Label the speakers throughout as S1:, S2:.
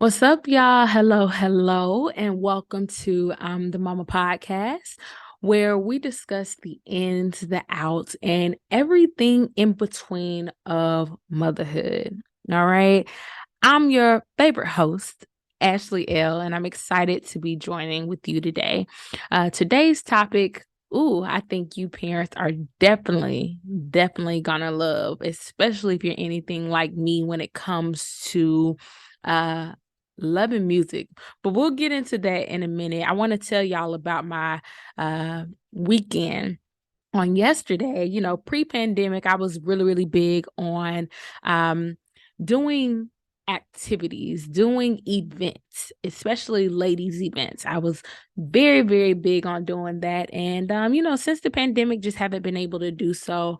S1: What's up, y'all? Hello, and welcome to the Mama Podcast, where we discuss the ins, the outs, and everything in between of motherhood. All right. I'm your favorite host, Ashley L., and I'm excited to be joining with you today. Today's topic, I think you parents are definitely gonna love, especially if you're anything like me when it comes to uh loving music. But we'll get into that in a minute. I want to tell y'all about my weekend on yesterday. Pre-pandemic, I was really big on doing activities, doing events, especially ladies events. I was very big on doing that. And since the pandemic, just haven't been able to do so.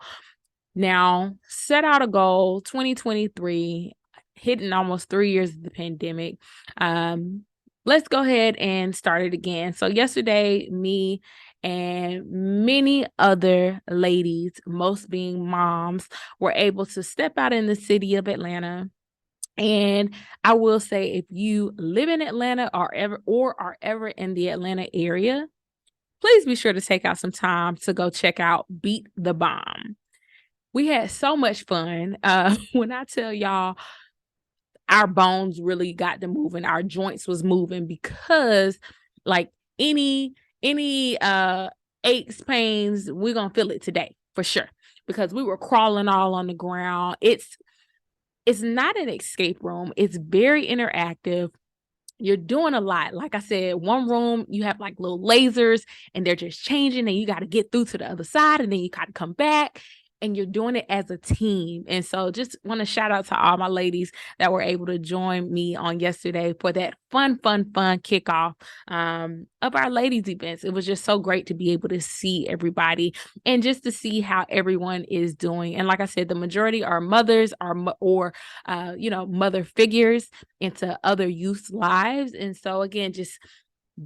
S1: Now, set out a goal, 2023, hitting almost 3 years of the pandemic. Um, let's go ahead and start it again. So yesterday, me and many other ladies, most being moms, were able to step out in the city of Atlanta. And I will say, if you live in Atlanta or are ever in the Atlanta area, please be sure to take out some time to go check out Beat the Bomb. We had so much fun. When I tell y'all, our bones really got to moving, our joints was moving because like any aches, pains, we're gonna feel it today for sure. Because we were crawling all on the ground. It's not an escape room, it's very interactive. You're doing a lot. Like I said, one room, you have like little lasers and they're just changing, and you got to get through to the other side, and then you got to come back, and you're doing it as a team. And so just want to shout out to all my ladies that were able to join me on yesterday for that fun kickoff of our ladies events. It was just so great to be able to see everybody and just to see how everyone is doing. And like I said, the majority are mothers or mother figures into other youth's lives. And so again, just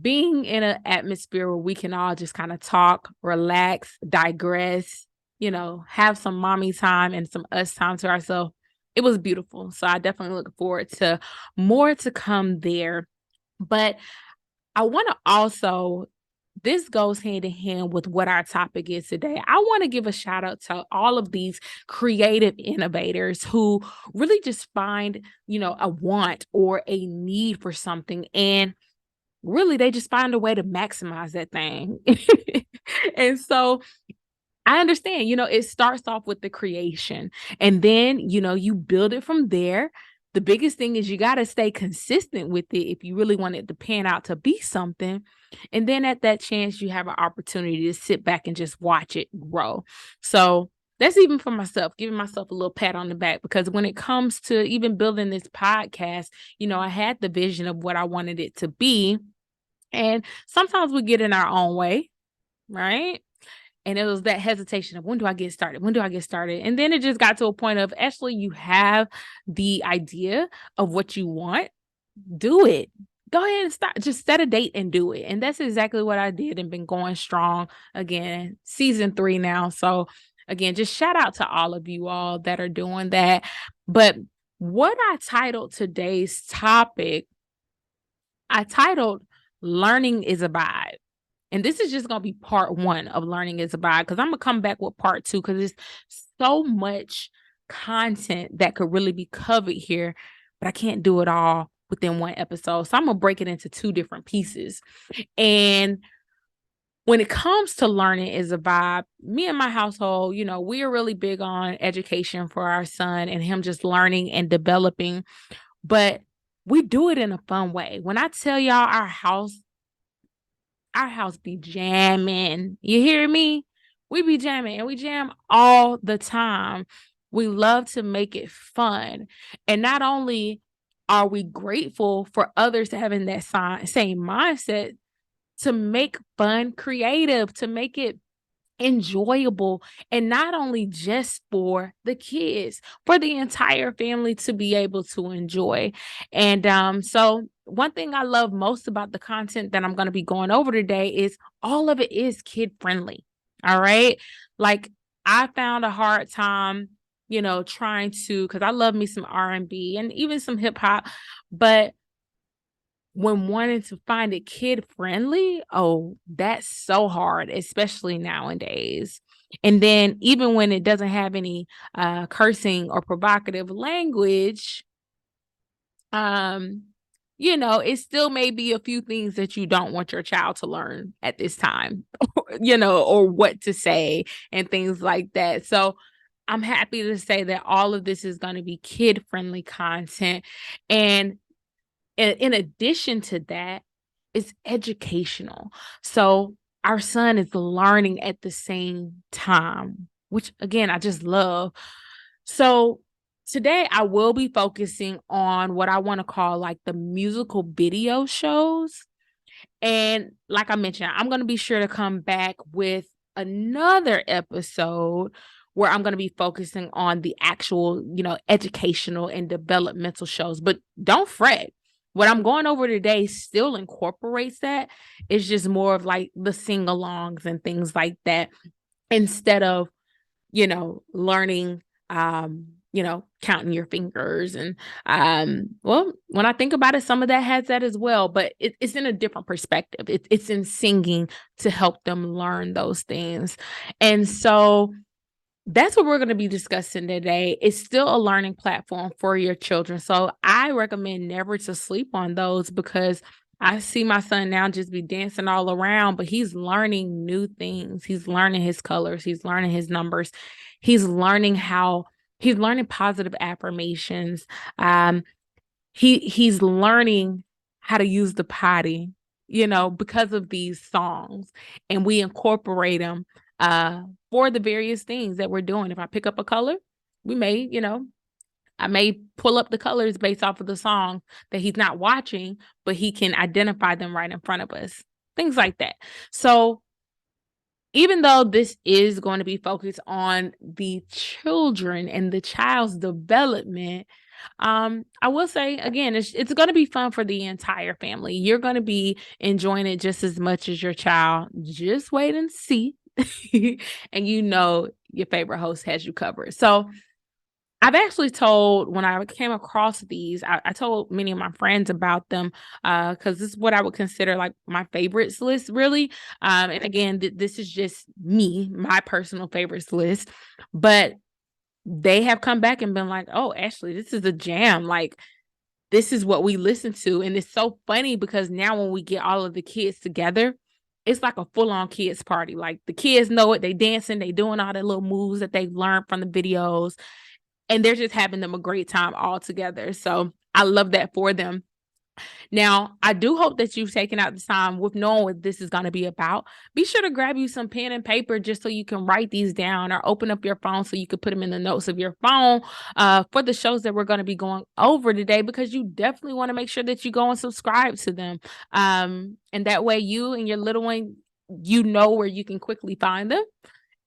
S1: being in an atmosphere where we can all just kind of talk, relax, digress, have some mommy time and some us time to ourselves. It was beautiful. So I definitely look forward to more to come there. But I want to also, this goes hand in hand with what our topic is today. I want to give a shout out to all of these creative innovators who really just find, a want or a need for something. And really, they just find a way to maximize that thing. And so I understand, it starts off with the creation, and then, you build it from there. The biggest thing is you got to stay consistent with it if you really want it to pan out to be something. And then at that chance, you have an opportunity to sit back and just watch it grow. So that's even for myself, giving myself a little pat on the back, because when it comes to even building this podcast, I had the vision of what I wanted it to be. And sometimes we get in our own way, right? And it was that hesitation of, when do I get started? When do I get started? And then it just got to a point of, Ashley, you have the idea of what you want. Do it. Go ahead and start. Just set a date and do it. And that's exactly what I did and been going strong again, season 3 now. So again, just shout out to all of you all that are doing that. But what I titled today's topic, I titled Learning is a Vibe. And this is just going to be part 1 of Learning is a Vibe, because I'm going to come back with part 2, because there's so much content that could really be covered here, but I can't do it all within one episode. So I'm going to break it into 2 different pieces. And when it comes to learning is a vibe, me and my household, we are really big on education for our son and him just learning and developing, but we do it in a fun way. When I tell y'all our house be jamming. You hear me? We be jamming, and we jam all the time. We love to make it fun. And not only are we grateful for others having that same mindset, to make fun creative, to make it enjoyable, and not only just for the kids, for the entire family to be able to enjoy. And so one thing I love most about the content that I'm going to be going over today is all of it is kid friendly. All right. Like, I found a hard time, trying to, because I love me some R&B and even some hip hop, but when wanting to find it kid friendly, oh, that's so hard, especially nowadays. And then even when it doesn't have any cursing or provocative language, it still may be a few things that you don't want your child to learn at this time, or what to say and things like that. So I'm happy to say that all of this is going to be kid friendly content. And in addition to that, it's educational. So our son is learning at the same time, which again, I just love. So today I will be focusing on what I want to call like the musical video shows. And like I mentioned, I'm going to be sure to come back with another episode where I'm going to be focusing on the actual, educational and developmental shows. But don't fret. What I'm going over today still incorporates that. It's just more of like the sing-alongs and things like that instead of, learning, counting your fingers. And well, when I think about it, some of that has that as well, but it's in a different perspective. It's in singing to help them learn those things. And so that's what we're going to be discussing today. It's still a learning platform for your children. So I recommend never to sleep on those, because I see my son now just be dancing all around, but he's learning new things. He's learning his colors. He's learning his numbers. He's learning positive affirmations. He's learning how to use the potty, because of these songs, and we incorporate them for the various things that we're doing. If I pick up a color, I may pull up the colors based off of the song that he's not watching, but he can identify them right in front of us, things like that. So even though this is going to be focused on the children and the child's development, I will say again, it's going to be fun for the entire family. You're going to be enjoying it just as much as your child. Just wait and see. And your favorite host has you covered. So I've actually told, when I came across these, I told many of my friends about them because this is what I would consider like my favorites list, really. And again, this is just me, my personal favorites list. But they have come back and been like, oh, Ashley, this is a jam. Like, this is what we listen to. And it's so funny because now when we get all of the kids together, it's like a full-on kids party. Like, the kids know it. They dancing. They doing all the little moves that they've learned from the videos. And they're just having them a great time all together. So I love that for them. Now, I do hope that you've taken out the time with knowing what this is going to be about. Be sure to grab you some pen and paper just so you can write these down, or open up your phone so you can put them in the notes of your phone for the shows that we're going to be going over today, because you definitely want to make sure that you go and subscribe to them. And that way you and your little one, where you can quickly find them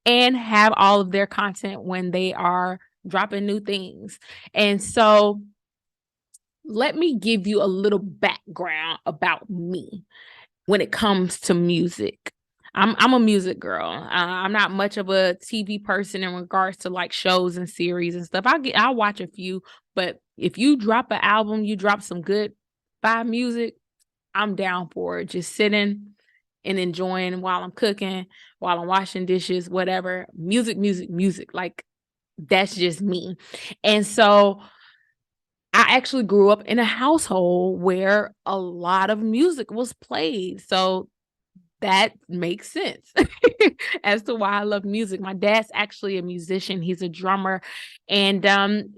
S1: and have all of their content when they are dropping new things. And so let me give you a little background about me when it comes to music. I'm a music girl. I'm not much of a TV person in regards to like shows and series and stuff. I'll watch a few, but if you drop an album, you drop some good vibe music, I'm down for it. Just sitting and enjoying while I'm cooking, while I'm washing dishes, whatever. Music. Like, that's just me. And so I actually grew up in a household where a lot of music was played. So that makes sense as to why I love music. My dad's actually a musician. He's a drummer. And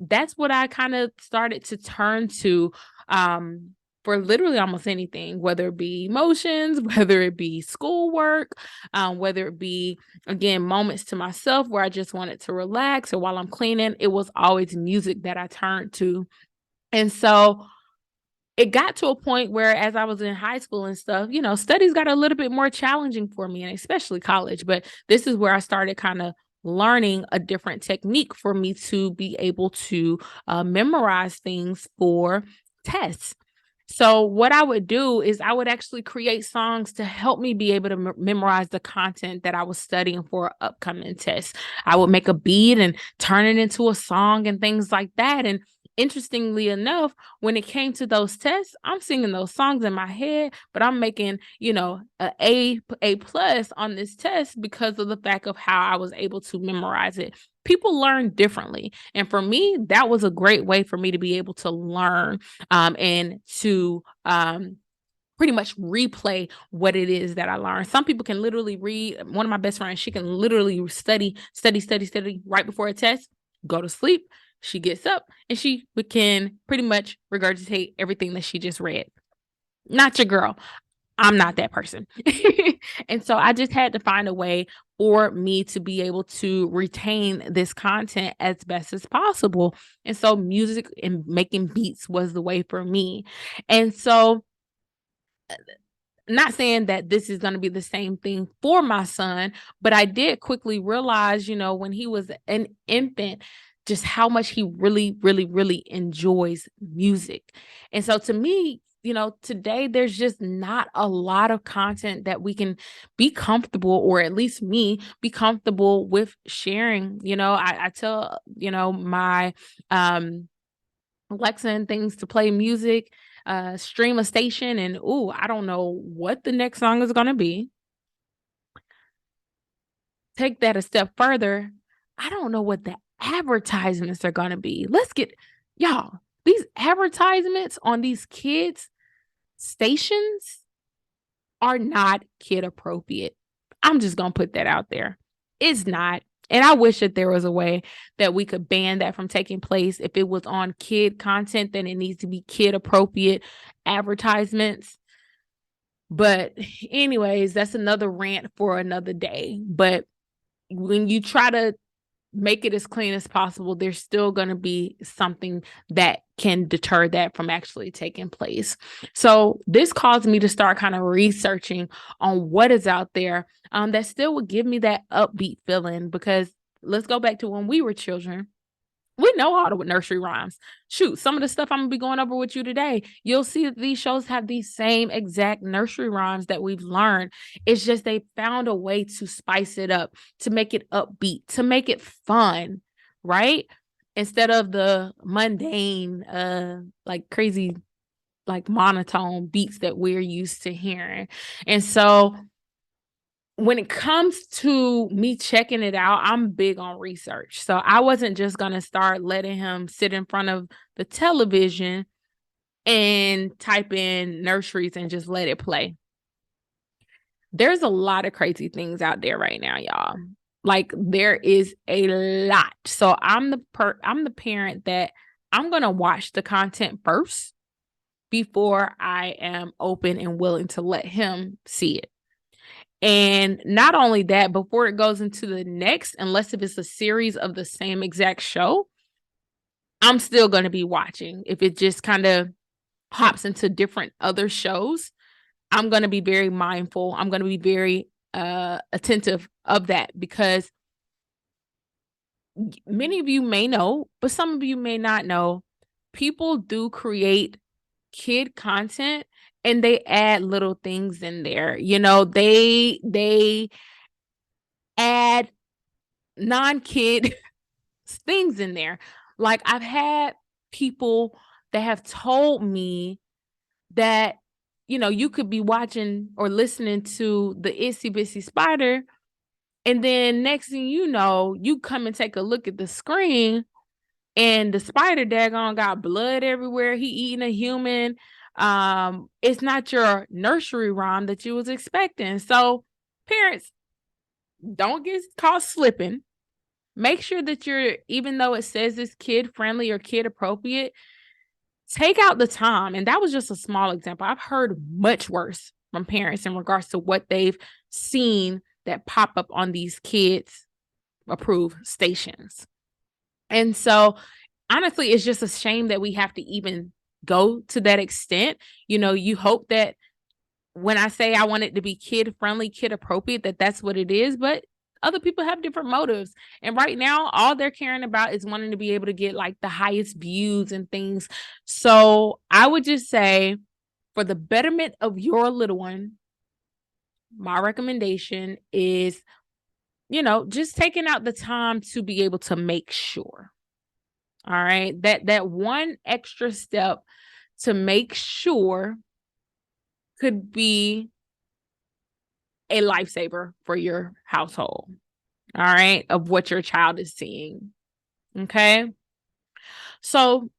S1: that's what I kind of started to turn to for literally almost anything, whether it be emotions, whether it be schoolwork, whether it be, again, moments to myself where I just wanted to relax, or while I'm cleaning, it was always music that I turned to. And so it got to a point where, as I was in high school and stuff, studies got a little bit more challenging for me, and especially college. But this is where I started kind of learning a different technique for me to be able to memorize things for tests. So what I would do is I would actually create songs to help me be able to memorize the content that I was studying for upcoming tests. I would make a beat and turn it into a song and things like that. And interestingly enough, when it came to those tests, I'm singing those songs in my head, but I'm making, a plus on this test because of the fact of how I was able to memorize it. People learn differently. And for me, that was a great way for me to be able to learn and to pretty much replay what it is that I learned. Some people can literally read. One of my best friends, she can literally study right before a test, go to sleep. She gets up and she can pretty much regurgitate everything that she just read. Not your girl. I'm not that person. And so I just had to find a way for me to be able to retain this content as best as possible. And so music and making beats was the way for me. And so not saying that this is going to be the same thing for my son, but I did quickly realize, when he was an infant, just how much he really, really, really enjoys music. And so to me, today there's just not a lot of content that we can be comfortable, or at least me be comfortable with sharing. I tell, my Alexa and things to play music, stream a station, and I don't know what the next song is gonna be. Take that a step further, I don't know what the advertisements are gonna be. Y'all, these advertisements on these kids' stations are not kid appropriate. I'm just gonna put that out there. It's not. And I wish that there was a way that we could ban that from taking place. If it was on kid content, then it needs to be kid appropriate advertisements. But anyways, that's another rant for another day. But when you try to make it as clean as possible, there's still going to be something that can deter that from actually taking place. So this caused me to start kind of researching on what is out there that still would give me that upbeat feeling, because let's go back to when we were children. We know all the nursery rhymes. Shoot, some of the stuff I'm gonna be going over with you today, you'll see that these shows have these same exact nursery rhymes that we've learned. It's just they found a way to spice it up, to make it upbeat, to make it fun, right? Instead of the mundane, like crazy, like monotone beats that we're used to hearing. And so when it comes to me checking it out, I'm big on research. So I wasn't just going to start letting him sit in front of the television and type in nurseries and just let it play. There's a lot of crazy things out there right now, y'all. Like there is a lot. So I'm the parent that I'm going to watch the content first before I am open and willing to let him see it. And not only that, before it goes into the next, unless if it's a series of the same exact show, I'm still going to be watching. If it just kind of hops into different other shows, I'm going to be very mindful. I'm going to be very attentive of that, because many of you may know, but some of you may not know, people do create kid content and they add little things in there. They add non-kid things in there. Like I've had people that have told me that, you could be watching or listening to the Itsy Bitsy Spider, and then next thing you know, you come and take a look at the screen and the spider daggone got blood everywhere. He eating a human. It's not your nursery rhyme that you was expecting. So parents, don't get caught slipping. Make sure that even though it says it's kid friendly or kid appropriate, take out the time. And that was just a small example. I've heard much worse from parents in regards to what they've seen that pop up on these kids approved stations. And so honestly, it's just a shame that we have to even go to that extent. You hope that when I say I want it to be kid friendly, kid appropriate, that's what it is. But other people have different motives. And right now, all they're caring about is wanting to be able to get like the highest views and things. So I would just say, for the betterment of your little one, my recommendation is, just taking out the time to be able to make sure. All right. That one extra step to make sure could be a lifesaver for your household. All right. Of what your child is seeing. Okay. So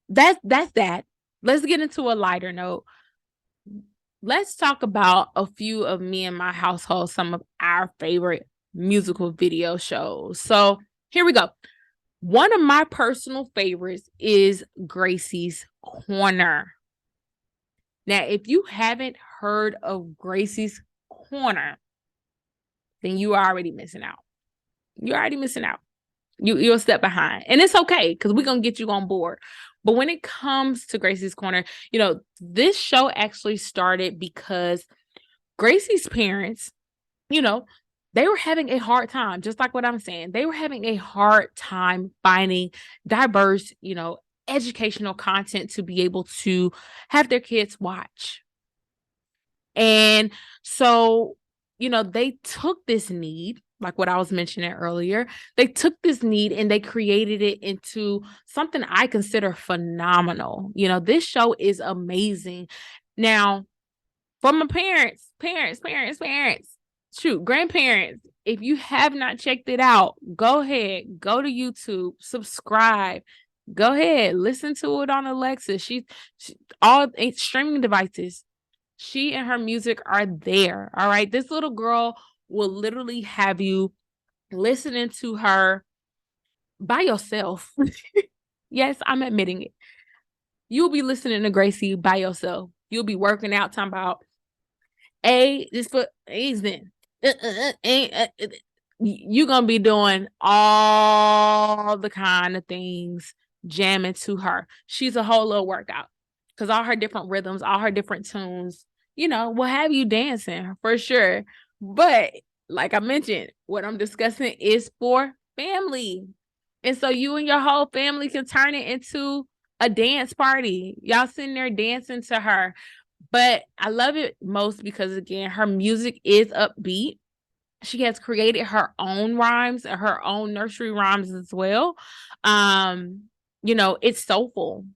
S1: that's that. Let's get into a lighter note. Let's talk about a few of me and my household, some of our favorite musical video shows. So here we go. One of my personal favorites is Gracie's Corner. Now, if you haven't heard of Gracie's Corner, then you are already missing out. You're already missing out. You're a step behind. And it's okay, because we're going to get you on board. But when it comes to Gracie's Corner, this show actually started because Gracie's parents, they were having a hard time, just like what I'm saying. They were having a hard time finding diverse, educational content to be able to have their kids watch. And so, they took this need, like what I was mentioning earlier, they took this need and they created it into something I consider phenomenal. This show is amazing. Now, for my parents, grandparents, if you have not checked it out, go ahead, go to YouTube, subscribe, go ahead, listen to it on Alexa. She all streaming devices. She and her music are there. All right. This little girl will literally have you listening to her by yourself. Yes, I'm admitting it. You'll be listening to Gracie by yourself. You'll be working out, talking about this foot A's in. You're going to be doing all the kind of things jamming to her. She's a whole little workout because all her different rhythms, all her different tunes, will have you dancing for sure. But like I mentioned, what I'm discussing is for family. And so you and your whole family can turn it into a dance party. Y'all sitting there dancing to her. But I love it most because, again, her music is upbeat. She has created her own rhymes, her own nursery rhymes as well. It's soulful.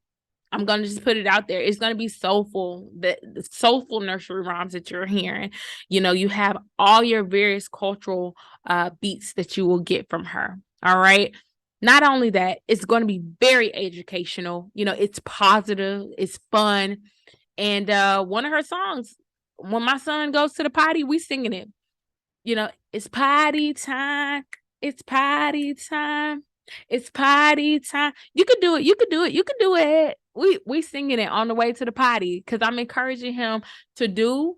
S1: I'm going to just put it out there. It's going to be soulful, the soulful nursery rhymes that you're hearing. You have all your various cultural beats that you will get from her. All right. Not only that, it's going to be very educational. It's positive. It's fun. And one of her songs, when my son goes to the potty, we singing it. It's potty time. It's potty time. It's potty time. You could do it. You could do it. You could do it. We singing it on the way to the potty because I'm encouraging him to do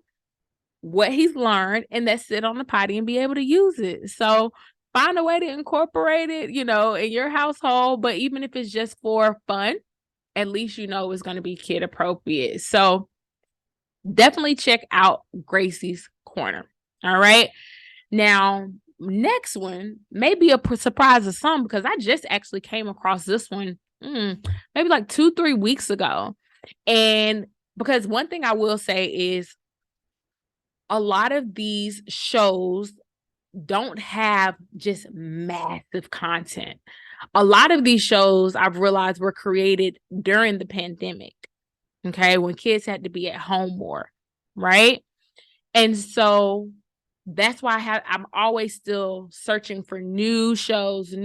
S1: what he's learned and then sit on the potty and be able to use it. So find a way to incorporate it, in your household. But even if it's just for fun, at least it's going to be kid appropriate. So definitely check out Gracie's Corner. All right. Now, next one may be a surprise to some because I just actually came across this one maybe like 2-3 weeks ago. And because one thing I will say is a lot of these shows don't have just massive content. A lot of these shows I've realized were created during the pandemic. Okay. When kids had to be at home more. Right. And so that's why I'm always still searching for new shows,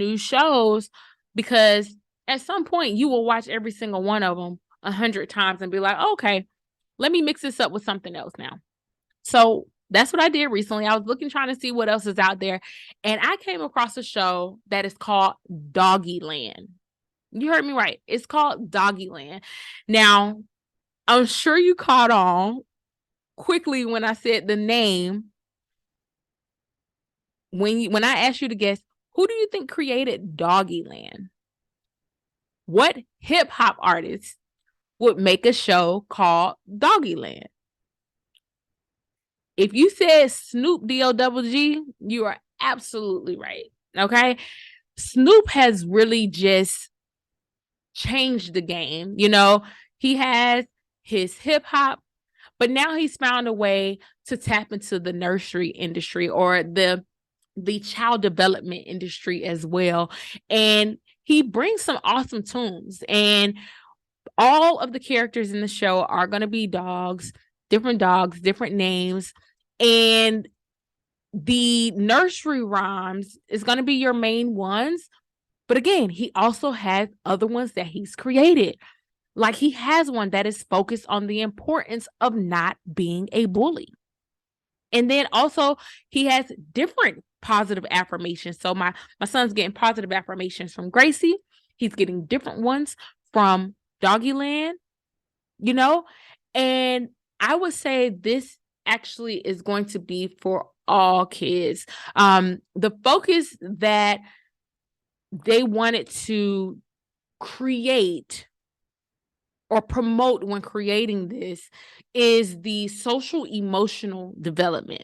S1: because at some point you will watch every single one of them 100 times and be like, okay, let me mix this up with something else now. So that's what I did recently. I was trying to see what else is out there. And I came across a show that is called Doggyland. You heard me right. It's called Doggyland. Now, I'm sure you caught on quickly when I said the name. When I asked you to guess, who do you think created Doggyland? What hip hop artist would make a show called Doggyland? If you said Snoop D-O-double-G, you are absolutely right. Okay. Snoop has really just changed the game. He has his hip hop, but now he's found a way to tap into the nursery industry or the child development industry as well. And he brings some awesome tunes, and all of the characters in the show are going to be dogs, different names, and the nursery rhymes is going to be your main ones. But again, he also has other ones that he's created. Like he has one that is focused on the importance of not being a bully. And then also he has different positive affirmations. So my son's getting positive affirmations from Gracie. He's getting different ones from Doggyland, you know? And I would say this actually is going to be for all kids. The focus that they wanted to create or promote when creating this is the social emotional development.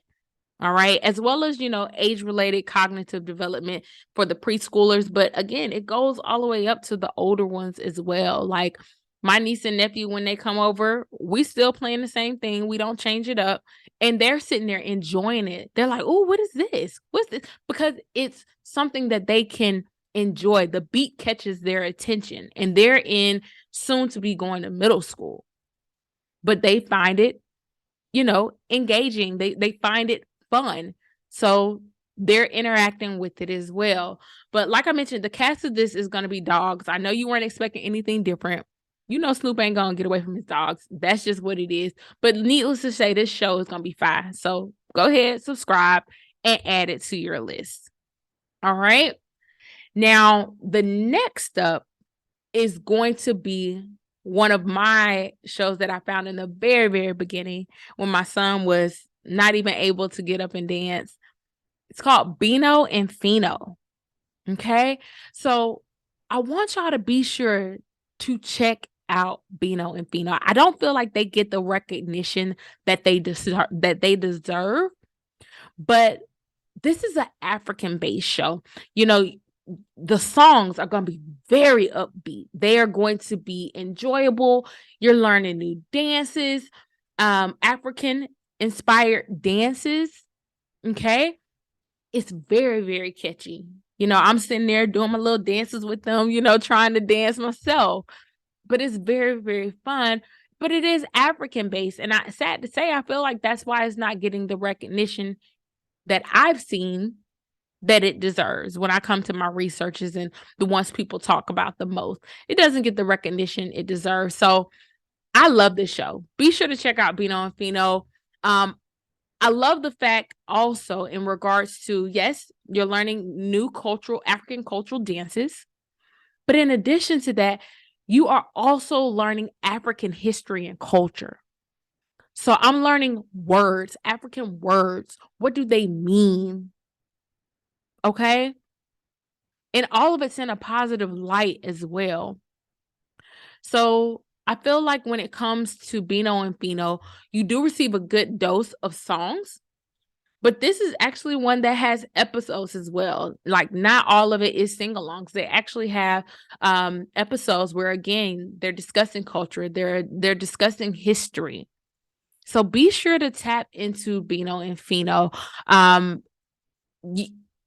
S1: All right. As well as, age related cognitive development for the preschoolers. But again, it goes all the way up to the older ones as well. Like my niece and nephew, when they come over, we still playing the same thing. We don't change it up. And they're sitting there enjoying it. They're like, oh, what is this? What's this? Because it's something that they can enjoy. The beat catches their attention, and they're in soon to be going to middle school. But they find it, engaging. They find it fun. So they're interacting with it as well. But like I mentioned, the cast of this is going to be dogs. I know you weren't expecting anything different. Snoop ain't going to get away from his dogs. That's just what it is. But needless to say, this show is going to be fine. So go ahead, subscribe, and add it to your list. All right. Now, the next up is going to be one of my shows that I found in the very, very beginning when my son was not even able to get up and dance. It's called Beano and Fino. Okay. So I want y'all to be sure to check out Beano and Fino. I don't feel like they get the recognition that they deserve, but this is an African-based show. The songs are going to be very upbeat. They are going to be enjoyable. You're learning new dances, African inspired dances. Okay. It's very, very catchy. I'm sitting there doing my little dances with them, trying to dance myself, but it's very, very fun. But it is African based. And sad to say, I feel like that's why it's not getting the recognition that I've seen that it deserves when I come to my researches and the ones people talk about the most. It doesn't get the recognition it deserves. So I love this show. Be sure to check out Beano and Fino. I love the fact also in regards to, yes, you're learning new African cultural dances. But in addition to that, you are also learning African history and culture. So I'm learning words, African words. What do they mean? Okay. And all of it's in a positive light as well. So I feel like when it comes to Beano and Fino, you do receive a good dose of songs, but this is actually one that has episodes as well. Like not all of it is sing-alongs. They actually have episodes where, again, they're discussing culture. They're discussing history. So be sure to tap into Beano and Fino.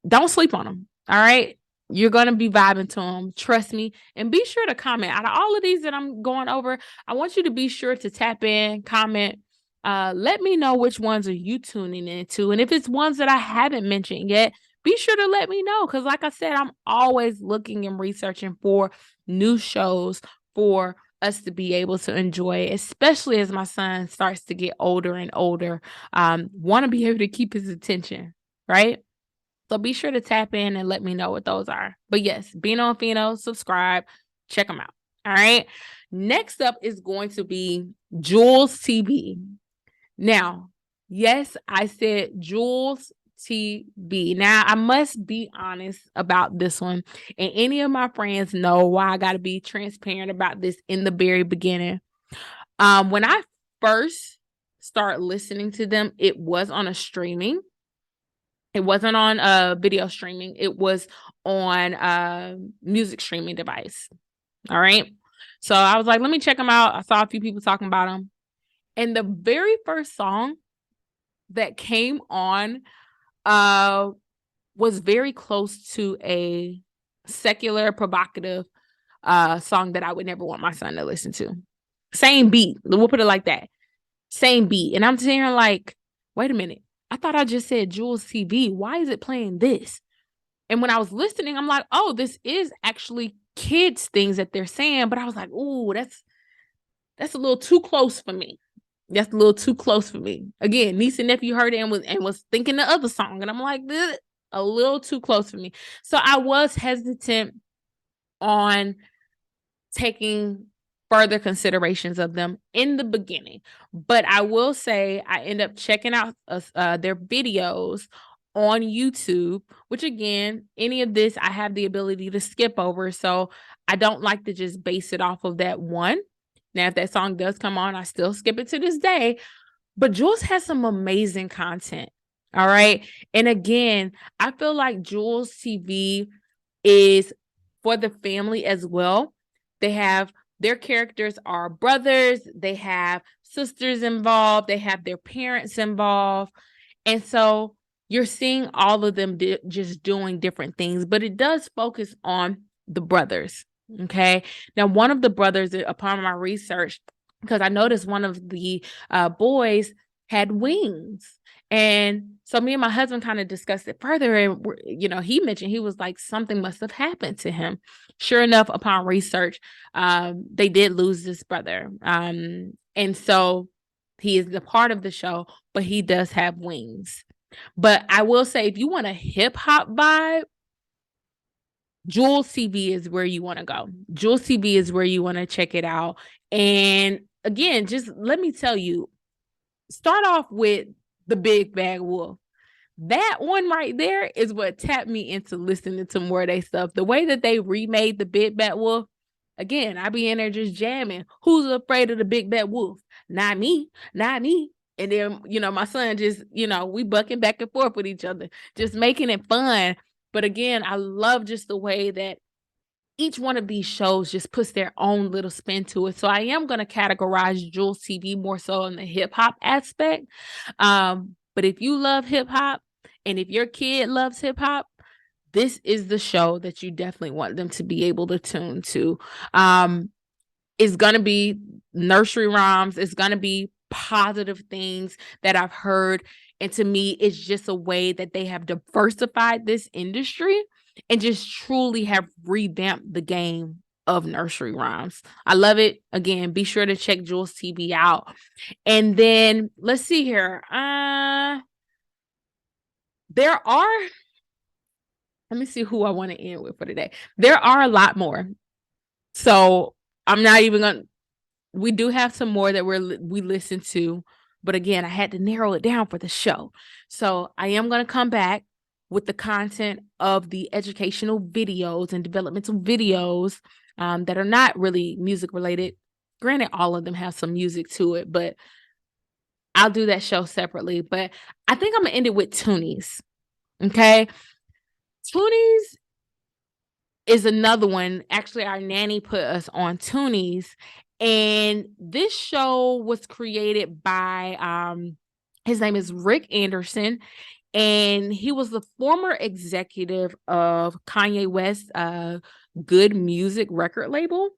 S1: Don't sleep on them. All right. You're going to be vibing to them. Trust me. And be sure to comment. Out of all of these that I'm going over, I want you to be sure to tap in, comment. Let me know which ones are you tuning into. And if it's ones that I haven't mentioned yet, be sure to let me know. Because like I said, I'm always looking and researching for new shows for us to be able to enjoy, especially as my son starts to get older and older. Want to be able to keep his attention, right? So be sure to tap in and let me know what those are. But yes, Beano and Fino, subscribe, check them out. All right. Next up is going to be Jules TV. Now, yes, I said Jules TV. Now, I must be honest about this one. And any of my friends know why I got to be transparent about this in the very beginning. When I first started listening to them, it was on a streaming. It wasn't on video streaming. It was on a music streaming device. All right. So I was like, let me check them out. I saw a few people talking about them. And the very first song that came on was very close to a secular, provocative song that I would never want my son to listen to. Same beat. We'll put it like that. Same beat. And I'm sitting here like, wait a minute. I thought I just said Jules TV. Why is it playing this? And when I was listening, I'm like, oh, this is actually kids things that they're saying. But I was like, ooh, that's a little too close for me. That's a little too close for me. Again, niece and nephew heard it and was thinking the other song. And I'm like, this a little too close for me. So I was hesitant on taking further considerations of them in the beginning. But I will say I end up checking out their videos on YouTube, which again, any of this I have the ability to skip over. So I don't like to just base it off of that one. Now, if that song does come on, I still skip it to this day. But Jules has some amazing content. All right. And again, I feel like Jules TV is for the family as well. They have their characters are brothers, they have sisters involved, they have their parents involved. And so you're seeing all of them just doing different things, but it does focus on the brothers. Okay. Now, one of the brothers, upon my research, because I noticed one of the boys had wings. And so me and my husband kind of discussed it further. And, he mentioned he was like, something must have happened to him. Sure enough, upon research, they did lose this brother. And so he is a part of the show, but he does have wings. But I will say, if you want a hip hop vibe, Jules TV is where you want to go. Jules TV is where you want to check it out. And again, just let me tell you, start off with The Big Bad Wolf. That one right there is what tapped me into listening to more of their stuff. The way that they remade The Big Bad Wolf, again, I be in there just jamming. Who's afraid of the Big Bad Wolf? Not me, not me. And then, my son just, we bucking back and forth with each other, just making it fun. But again, I love just the way that each one of these shows just puts their own little spin to it. So I am going to categorize Jules TV more so in the hip hop aspect. But if you love hip hop and if your kid loves hip hop, this is the show that you definitely want them to be able to tune to. It's going to be nursery rhymes. It's going to be positive things that I've heard. And to me, it's just a way that they have diversified this industry and just truly have revamped the game of nursery rhymes. I love it. Again, be sure to check Jules TV out. And then let's see here. Let me see who I want to end with for today. There are a lot more. So I'm not even going to, we do have some more that we listen to, but again, I had to narrow it down for the show. So I am going to come back with the content of the educational videos and developmental videos that are not really music related. Granted, all of them have some music to it, but I'll do that show separately. But I think I'm going to end it with Toonies. Okay. Toonies is another one. Actually, our nanny put us on Toonies. And this show was created by, his name is Rick Anderson. And he was the former executive of Kanye West's Good Music record label.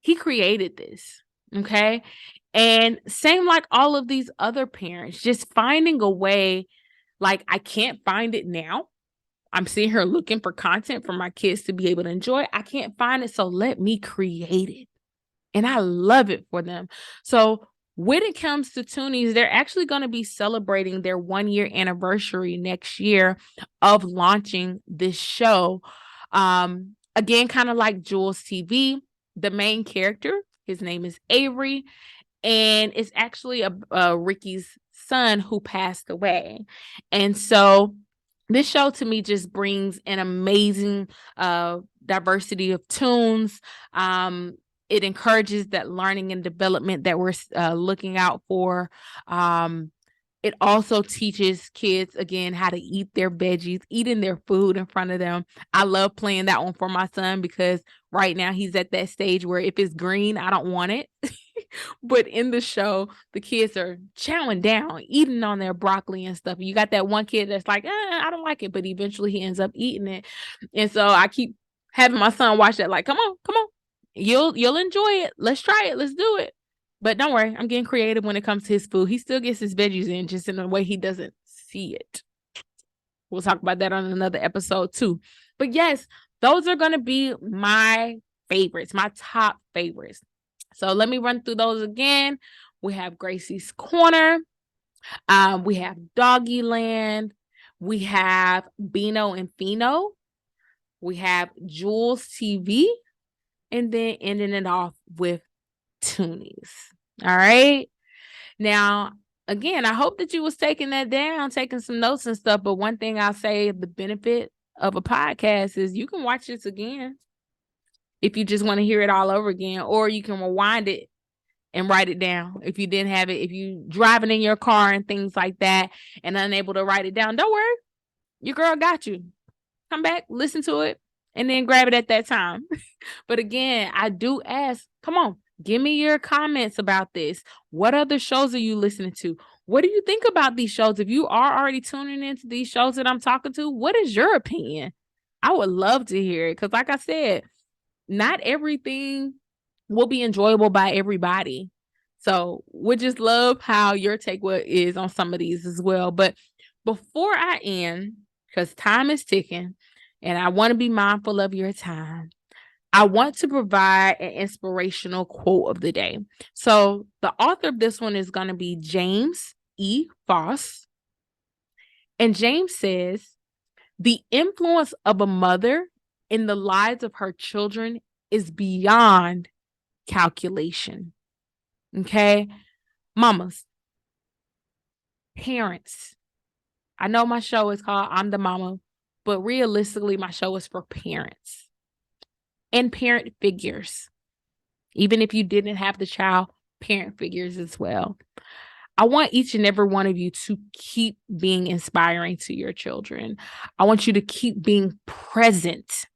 S1: He created this. Okay. And same like all of these other parents, just finding a way, like I can't find it now. I'm sitting here looking for content for my kids to be able to enjoy. I can't find it. So let me create it. And I love it for them. So when it comes to Toonies, they're actually going to be celebrating their 1-year anniversary next year of launching this show. Again, kind of like Jules TV, the main character, his name is Avery, and it's actually a Ricky's son who passed away. And so this show to me just brings an amazing diversity of tunes. It encourages that learning and development that we're looking out for. It also teaches kids, again, how to eat their veggies, eating their food in front of them. I love playing that one for my son because right now he's at that stage where if it's green, I don't want it. But in the show, the kids are chowing down, eating on their broccoli and stuff. You got that one kid that's like, I don't like it, but eventually he ends up eating it. And so I keep having my son watch that, like, come on. You'll enjoy it. Let's try it. Let's do it. But don't worry, I'm getting creative when it comes to his food. He still gets his veggies in, just in a way he doesn't see it. We'll talk about that on another episode too. But yes, those are going to be my favorites, my top favorites. So let me run through those again. We have Gracie's Corner. We have Doggy Land. We have Beano and Fino. We have Jules TV. And then ending it off with Toonies. All right. Now, again, I hope that you was taking that down, taking some notes and stuff. But one thing I'll say, the benefit of a podcast is you can watch this again if you just want to hear it all over again, or you can rewind it and write it down if you didn't have it. If you driving in your car and things like that and unable to write it down, don't worry. Your girl got you. Come back, listen to it, and then grab it at that time. But again, I do ask, come on, give me your comments about this. What other shows are you listening to? What do you think about these shows? If you are already tuning into these shows that I'm talking to, what is your opinion? I would love to hear it because, like I said, not everything will be enjoyable by everybody. So we just love how your take is on some of these as well. But before I end, because time is ticking and I want to be mindful of your time, I want to provide an inspirational quote of the day. So the author of this one is going to be James E. Foss. And James says, the influence of a mother in the lives of her children is beyond calculation. Okay? Mamas, parents. I know my show is called I'm the Mama, but realistically, my show is for parents and parent figures. Even if you didn't have the child, parent figures as well. I want each and every one of you to keep being inspiring to your children. I want you to keep being present.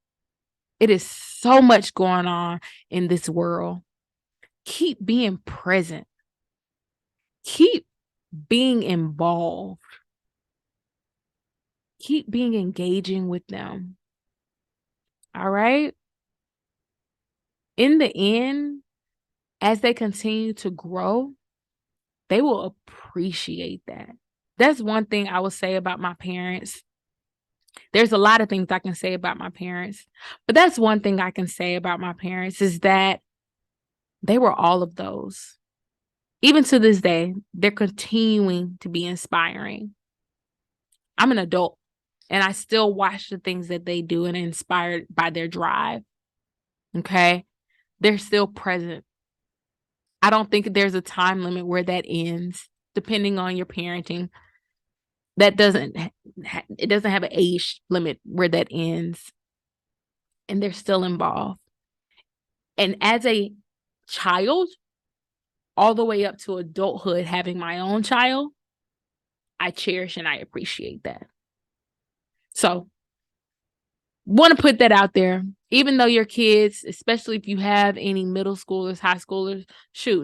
S1: It is so much going on in this world. Keep being present. Keep being involved. Keep being engaging with them. All right? In the end, as they continue to grow, they will appreciate that. That's one thing I will say about my parents. There's a lot of things I can say about my parents, but that's one thing I can say about my parents is that they were all of those. Even to this day, they're continuing to be inspiring. I'm an adult and I still watch the things that they do and inspired by their drive. Okay? They're still present. I don't think there's a time limit where that ends, depending on your parenting. It doesn't have an age limit where that ends. And they're still involved. And as a child, all the way up to adulthood, having my own child, I cherish and I appreciate that. So, want to put that out there. Even though your kids, especially if you have any middle schoolers, high schoolers,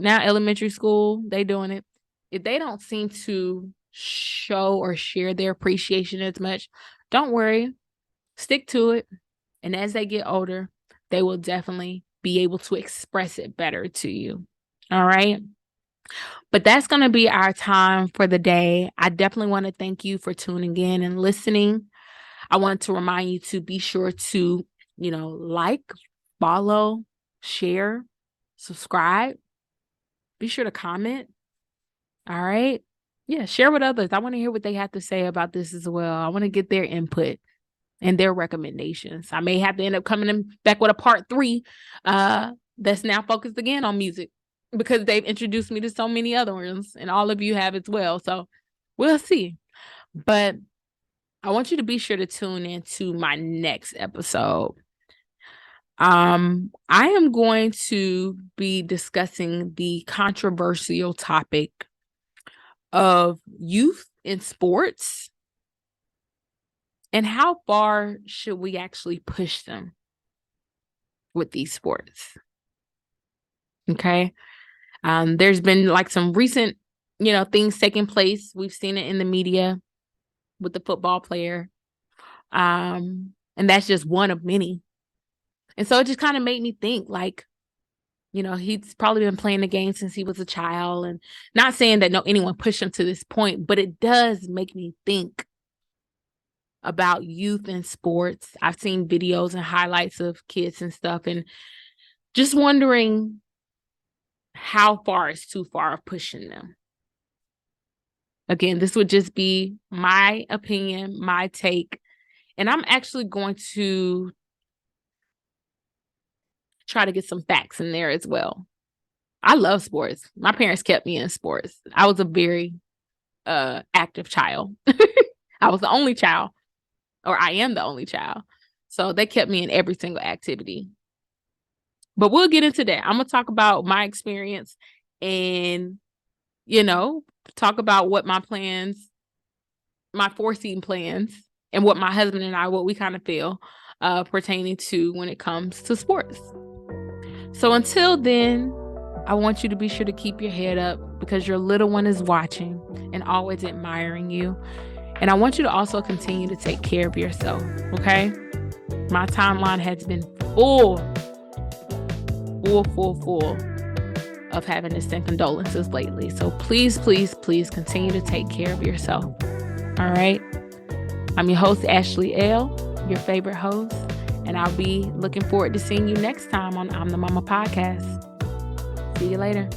S1: now elementary school, they doing it. If they don't seem to show or share their appreciation as much, don't worry. Stick to it. And as they get older, they will definitely be able to express it better to you. All right. But that's going to be our time for the day. I definitely want to thank you for tuning in and listening. I want to remind you to be sure to, like, follow, share, subscribe. Be sure to comment. All right. Yeah, share with others. I want to hear what they have to say about this as well. I want to get their input and their recommendations. I may have to end up coming back with a part 3 that's now focused again on music because they've introduced me to so many other ones and all of you have as well. So we'll see. But I want you to be sure to tune in to my next episode. I am going to be discussing the controversial topic of youth in sports and how far should we actually push them with these sports. Okay. There's been like some recent, things taking place. We've seen it in the media with the football player. And that's just one of many. And so it just kind of made me think, like, he's probably been playing the game since he was a child, and not saying that anyone pushed him to this point, but it does make me think about youth and sports. I've seen videos and highlights of kids and stuff, and just wondering how far is too far of pushing them. Again, this would just be my opinion, my take, and I'm actually going to try to get some facts in there as well. I love sports. My parents kept me in sports. I was a very active child. I was the only child, or I am the only child. So they kept me in every single activity. But we'll get into that. I'm going to talk about my experience and, talk about what my plans, my foreseen plans, and what my husband and I, what we kind of feel pertaining to when it comes to sports. So until then, I want you to be sure to keep your head up, because your little one is watching and always admiring you. And I want you to also continue to take care of yourself, okay? My timeline has been full of having to send condolences lately. So please, please, please continue to take care of yourself. All right? I'm your host, Ashley L., your favorite host, and I'll be looking forward to seeing you next time on I'm the Mama podcast. See you later.